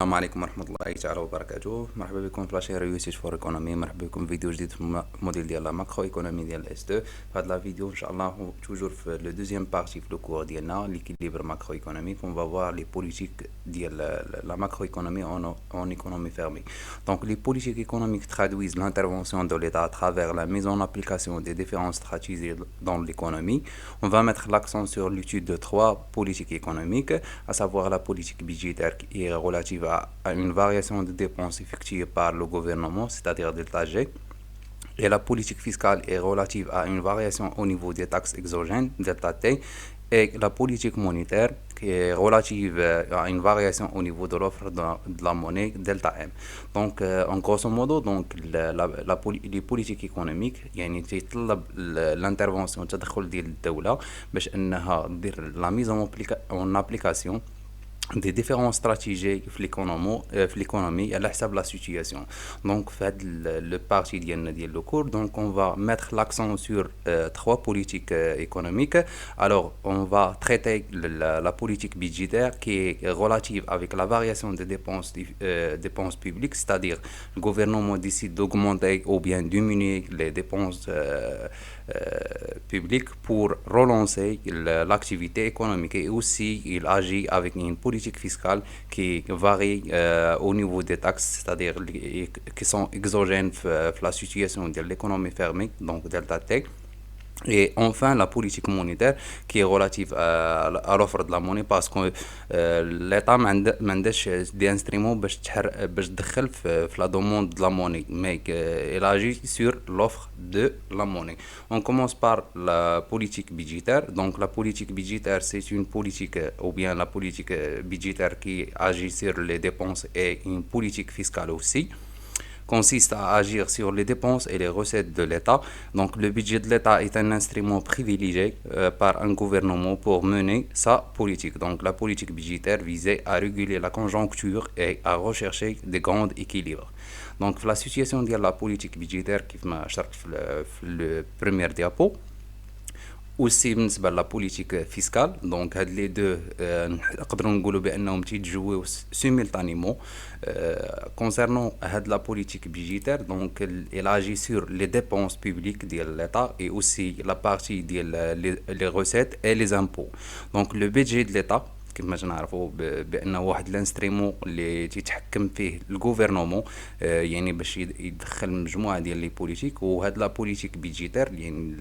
السلام عليكم ورحمة الله تعالى وبركاته. مرحبا بكم في لاشين ريوسيت فور ايكونومي. مرحبا بكم في فيديو جديد في موديل ديال لا ماكرو ايكونومي ديال اس 2. في هاد لا فيديو ان شاء الله توجور في لو دوزيام بارتي في لو كور ديالنا ليكيليبر ماكرو ايكونوميك. اون فا فوار لي بوليتيك ديال لا ماكرو ايكونومي en économie fermée. Donc les politiques économiques traduisent l'intervention de l'État à travers la mise en application des différentes stratégies dans l'économie. On va mettre l'accent sur l'étude de trois politiques économiques, à savoir la politique budgétaire qui est relative à une variation de dépenses effectuées par le gouvernement, c'est-à-dire delta G. Et la politique fiscale est relative à une variation au niveau des taxes exogènes, delta T. Et la politique monétaire qui est relative à une variation au niveau de l'offre de la monnaie, delta M. Donc, en grosso modo, donc, les politiques économiques, يعني تيطلب l'intervention التدخل ديال الدولة باش انها دير la mise en application des différentes stratégies في l'économie على حسب la situation. Donc fait le parti ديالنا ديال le cours, donc on va mettre l'accent sur trois politiques économiques. Alors on va traiter la politique budgétaire qui est relative avec la variation des dépenses publiques, c'est-à-dire le gouvernement décide d'augmenter ou bien diminuer les dépenses publiques pour relancer l'activité économique, et aussi il agit avec une politique fiscale qui varie au niveau des taxes, c'est-à-dire qui sont exogènes dans la situation de l'économie fermée, donc delta T. Et enfin la politique monétaire qui est relative à l'offre de la monnaie, parce que l'État ما عندهش des instruments باش تدخل في la demande de la monnaie, mais il agit sur l'offre de la monnaie. On commence par la politique budgétaire. Donc la politique budgétaire, c'est une politique ou bien la politique budgétaire qui agit sur les dépenses, et une politique fiscale aussi consiste à agir sur les dépenses et les recettes de l'État. Donc le budget de l'État est un instrument privilégié par un gouvernement pour mener sa politique. Donc la politique budgétaire visait à réguler la conjoncture et à rechercher des grands équilibres. Donc la situation de la politique budgétaire qui m'a le premier diapo. aussi بالنسبه لا بوليتيك فيسكال. دونك هاد لي دو نقدروا نقولوا بانهم تيتجويو سيمultanément concernant هاد لا بوليتيك budgétaire. donc elle agit sur les dépenses publiques ديال l'État et aussi la partie ديال les recettes et les impôts. donc le budget de l'État كما تنعرفوا بانه واحد الانستريمون اللي تيتحكم فيه الغوفرنمون، يعني باش يدخل مجموعه ديال لي بوليتيك. وهاد لا بوليتيك بيجيتير يعني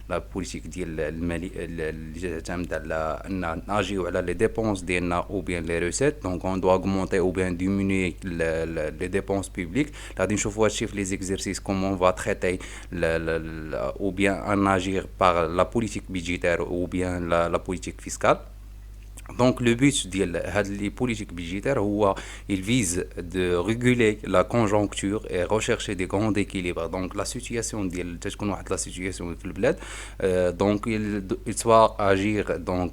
لا بوليتيك ديال المالي اللي تعتمد على ان ناجيو على لي ديبونس ديالنا او بيان لي ريسيت. دونك اون دو اغمونتي او بيان ديموني لي ديبونس بوبليك. غادي نشوفوا هادشي في لي زيكزيرسيس كومون فا تريتي او بيان ان اجير باغ لا بوليتيك بيجيتير او بيان لا بوليتيك فيسكال. Donc le but de les politiques budgétaires, il vise de réguler la conjoncture et rechercher des grands équilibres. Donc la situation la situation في البلاد, donc il soit agir donc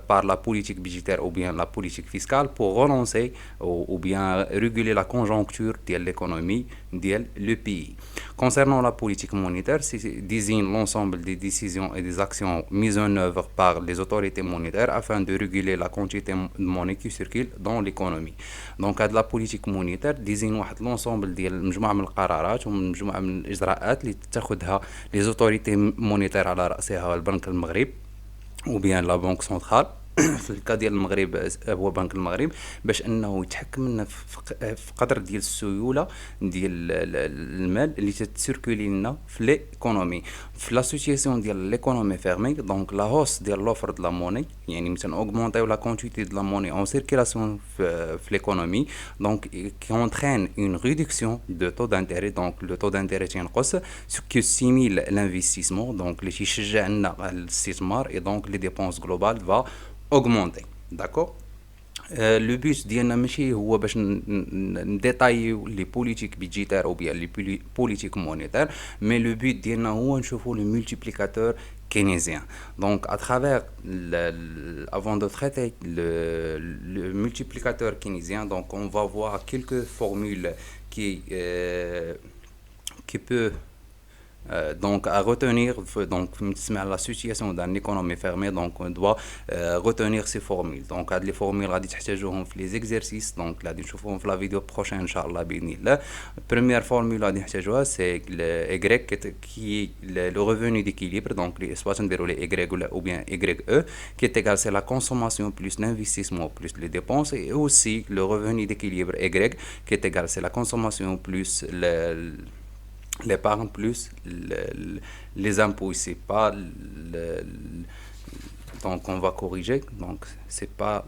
par la politique budgétaire ou bien la politique fiscale pour relancer ou bien réguler la conjoncture de l'économie de le pays. Concernant la politique monétaire, c'est désigne l'ensemble des décisions et des actions mises en œuvre par les autorités monétaires afin de réguler la quantité de monnaie qui circule dans l'économie. Donc la politique monétaire désigne l'ensemble ديال مجموعة من القرارات ومجموعة من الإجراءات اللي تاخذها les autorités monétaires على رأسها البنك المغرب ou bien la banque centrale. في الكا ديال المغرب هو بنك المغرب، باش انه يتحكم لنا في قدر ديال السيوله ديال المال اللي تسيركولي لنا في ليكونومي. في لا سيتياسيون ديال ليكونومي فيرمي، دونك لا هوس ديال لوفر دو لا موني، يعني مثلا اوغمونطيو لا كونتيتي دو لا موني اون سيركيلاسيون في ليكونومي، دونك كي اونترين اون ريدكسيون دو تو دانتيري. دونك لو تو دانتيري تينقص، سو كو سيميل لانفستيسمون، دونك اللي تيشجع لنا الاستثمار، اي دونك لي ديبونس جلوبال فا augmenter. D'accord. Le but ديالنا ماشي هو باش نديتايو لي بوليتيك بيدجيتير او بيان لي بوليتيك مونيتير، مي لو بوت ديالنا هو نشوفو لو مولتيبليكاتور keynésien. Donc à travers avant de traiter le multiplicateur keynésien, donc on va voir quelques formules qui peut Donc, à retenir, donc, la situation d'une économie fermée, donc, on doit retenir ces formules. Donc, les formules, غادي تحتاجوهم في les exercices. Donc, غادي نشوفوهم في la vidéo prochaine, Inch'Allah, بإذن الله. Première formule غادي نحتاجوها, c'est le Y qui est le revenu d'équilibre. Donc, soit on déroule les Y ou bien YE, qui est égal, c'est la consommation plus l'investissement plus les dépenses. Et aussi, le revenu d'équilibre Y, qui est égal, c'est la consommation plus l'épargne plus les impôts ici, pas donc on va corriger, donc c'est pas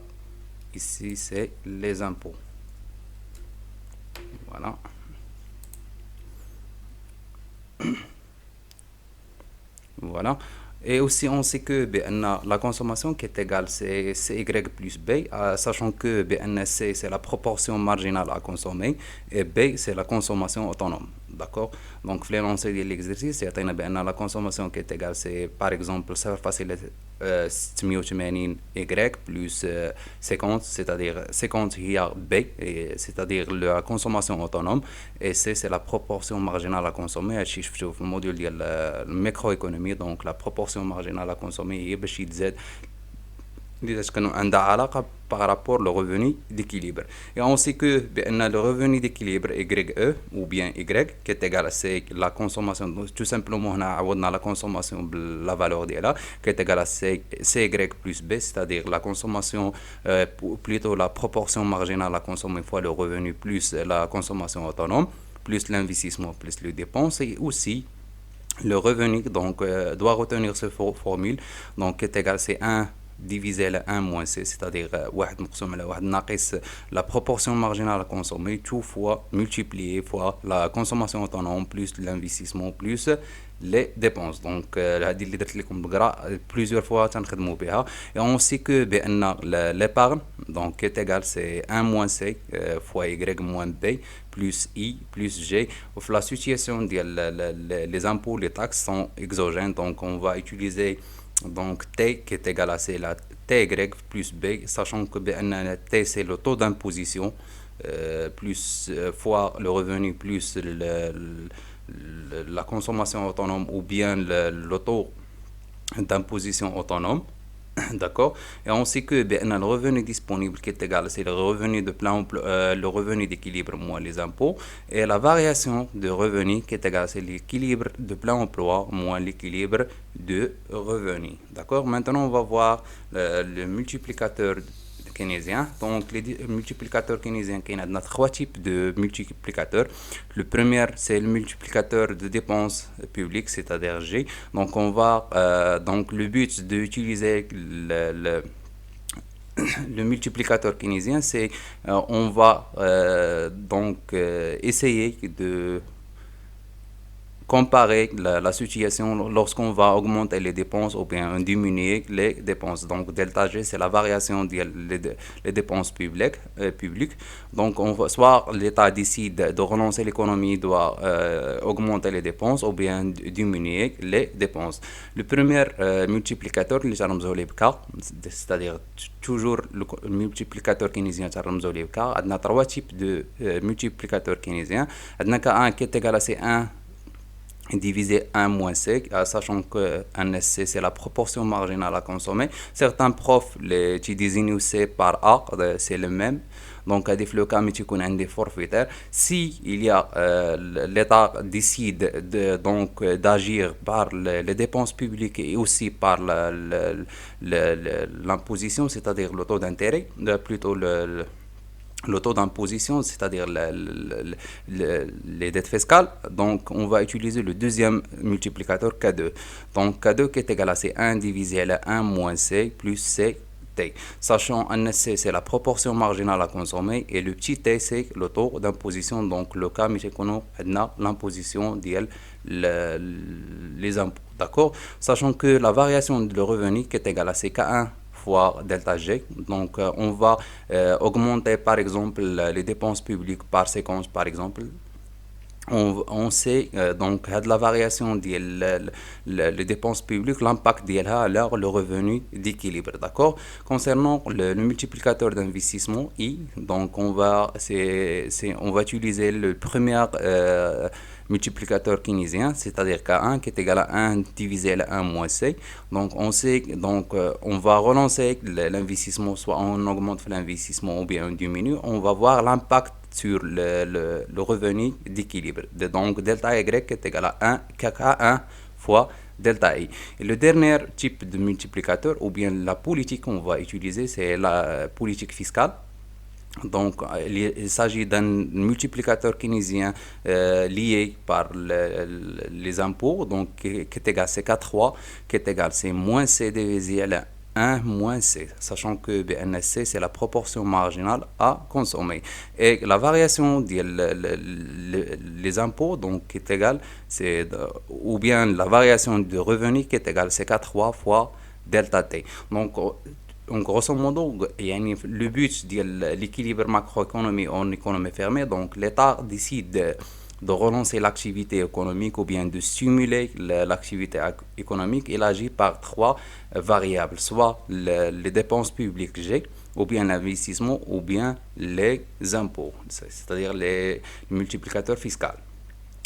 ici, c'est les impôts. Voilà. Voilà. Et aussi, on sait que la consommation qui est égale, c'est Y plus B, sachant que C, c'est la proportion marginale à consommer, et B, c'est la consommation autonome. D'accord? Donc, l'énoncé de l'exercice, c'est la consommation qui est égale, c'est par exemple, ça va facile 680 Y plus 50, c'est-à-dire 50 hier B, c'est-à-dire la consommation autonome, et C, c'est la proportion marginale à consommer. Je le module de la microéconomie, donc la proportion marginale à consommer هي باش يتزاد عندها علاقة par rapport au revenu d'équilibre. Et on sait que le revenu d'équilibre YE ou bien Y qui est égal à la consommation, tout simplement on a la consommation la valeur d'elle qui est égal à CY plus B, c'est-à-dire la consommation plutôt la proportion marginale à consommer fois le revenu plus la consommation autonome plus l'investissement plus les dépenses. Et aussi le revenu donc doit retenir cette formule, donc qui est égal c'est 1 divisé à 1 moins C, c'est-à-dire la proportion marginale à consommer, tout fois multiplié fois la consommation autonome plus l'investissement plus les dépenses. Donc plusieurs fois et on sait que l'épargne donc est égal c'est 1 moins C fois Y moins B plus I plus G. La situation les impôts, les taxes sont exogènes, donc on va utiliser donc T qui est égal à C, la TY plus B, sachant que T c'est le taux d'imposition plus fois le revenu plus la consommation autonome ou bien le taux d'imposition autonome. D'accord. Et on sait que le revenu disponible qui est égal, c'est le revenu de plein emploi, le revenu d'équilibre moins les impôts, et la variation de revenu qui est égal, c'est l'équilibre de plein emploi moins l'équilibre de revenu. D'accord. Maintenant, on va voir le multiplicateur keynésien. Donc, les multiplicateurs keynésiens, il y a trois types de multiplicateurs. Le premier, c'est le multiplicateur de dépenses publiques, c'est-à-dire G. Donc, on va, donc, le but d'utiliser le multiplicateur keynésien, c'est on va essayer de comparer la situation lorsqu'on va augmenter les dépenses ou bien diminuer les dépenses. Donc, delta G, c'est la variation des dépenses publiques. Donc, soit l'État décide de relancer l'économie, doit augmenter les dépenses ou bien diminuer les dépenses. Le premier multiplicateur, c'est-à-dire toujours le multiplicateur keynésien, on a trois types de multiplicateurs keynésiens. On a un qui est égal à C1 divisé 1 moins C, sachant que NSC c'est la proportion marginale à consommer. Certains profs qui désignent C par A, c'est le même. Donc, à des cas, mais tu connais des forfaitaires. Si il y a l'État décide d'agir par les dépenses publiques et aussi par l'imposition, c'est-à-dire le taux d'intérêt, plutôt le taux d'imposition, c'est-à-dire les dettes fiscales. Donc, on va utiliser le deuxième multiplicateur K2. Donc, K2 qui est égal à C1 divisé à 1 moins C plus C T. Sachant que C, c'est la proportion marginale à consommer et le petit T, c'est le taux d'imposition. Donc, le cas, nous avons l'imposition les impôts. D'accord? Sachant que la variation de revenu qui est égale à CK1 fois delta G. Donc, on va augmenter, par exemple, les dépenses publiques par séquence, par exemple. On sait donc la variation des dépenses publiques, l'impact d'elle le revenu d'équilibre. D'accord. Concernant le multiplicateur d'investissement I, donc on va utiliser le premier multiplicateur keynésien, c'est-à-dire K1 qui est égal à 1 divisé à 1 moins C. Donc on sait, on va relancer l'investissement, soit on augmente l'investissement ou bien on diminue. On va voir l'impact sur le revenu d'équilibre. Donc delta Y est égal à 1 K1 fois delta I. Et le dernier type de multiplicateur, ou bien la politique qu'on va utiliser, c'est la politique fiscale. Donc, il s'agit d'un multiplicateur keynésien lié par les impôts, donc qui est égal à C4-3, qui est égal à C moins C divisé à 1 moins C, sachant que BNSC, c'est la proportion marginale à consommer. Et la variation des les impôts, donc, qui est égale, ou bien la variation de revenus qui est égale à C4-3 fois delta T. Donc, grosso modo, le but de l'équilibre macroéconomique en économie fermée, donc l'État décide de relancer l'activité économique ou bien de stimuler l'activité économique. Il agit par trois variables, soit les dépenses publiques G, ou bien l'investissement, ou bien les impôts, c'est-à-dire les multiplicateurs fiscaux.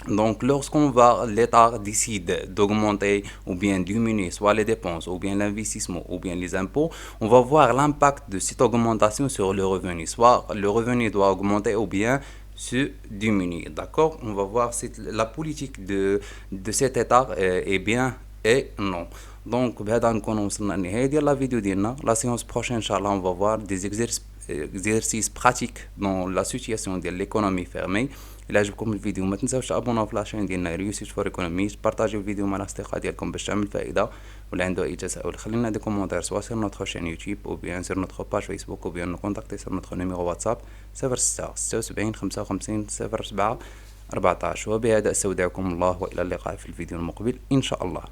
Donc, l'État décide d'augmenter ou bien diminuer soit les dépenses, ou bien l'investissement, ou bien les impôts, on va voir l'impact de cette augmentation sur le revenu. Soit le revenu doit augmenter ou bien se diminuer. D'accord? On va voir si la politique de cet État est bien et non. Donc, بهذا نكون وصلنا لنهاية ديال la vidéo ديالنا. La séance prochaine, Inch'Allah, on va voir des exercices pratiques dans la situation de l'économie fermée. إلا عجبكم الفيديو ما تنساوش تابوناو في لاشين ديالنا ريوسيت فور ايكونوميست، بارطاجيو الفيديو مع الاصدقاء ديالكم باش تعمل فائده. ولا عنده اي تساؤل خلينا دي كومونتير سوا sur notre chaîne YouTube ou bien sur notre page Facebook ou bien nous contacter sur notre numéro WhatsApp 06 76 55 07 14. وبهذا استودعكم الله والى اللقاء في الفيديو المقبل ان شاء الله.